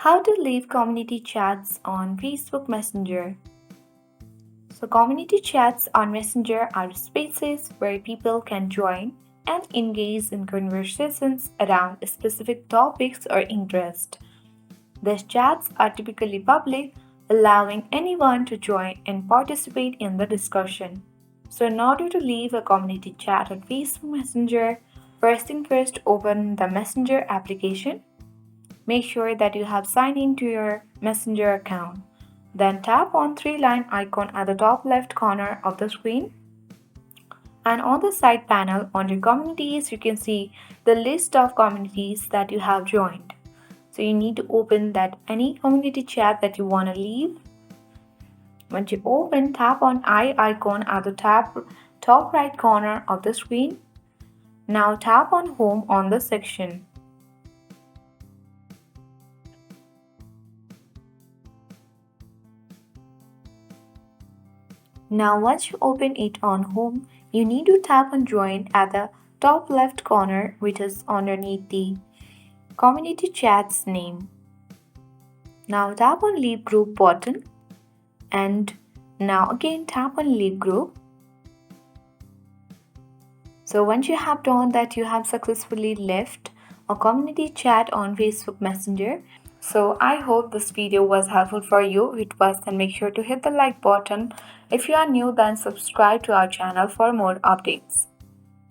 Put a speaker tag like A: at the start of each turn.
A: How to leave community chats on Facebook Messenger. So, community chats on Messenger are spaces where people can join and engage in conversations around specific topics or interests. These chats are typically public, allowing anyone to join and participate in the discussion. So, in order to leave a community chat on Facebook Messenger, first thing first, open the Messenger application. Make sure that you have signed in to your Messenger account. Then tap on three-line icon at the top left corner of the screen. And on the side panel under communities, you can see the list of communities that you have joined. So you need to open that any community chat that you want to leave. Once you open, tap on I icon at the top right corner of the screen. Now tap on Home on the section. Now once you open it on Home, you need to tap on Join at the top left corner, which is underneath the community chat's name. Now tap on Leave Group button and now again tap on Leave Group. So once you have done that, you have successfully left a community chat on Facebook Messenger. So I hope this video was helpful for you. If it was, then make sure to hit the like button. If you are new, then subscribe to our channel for more updates.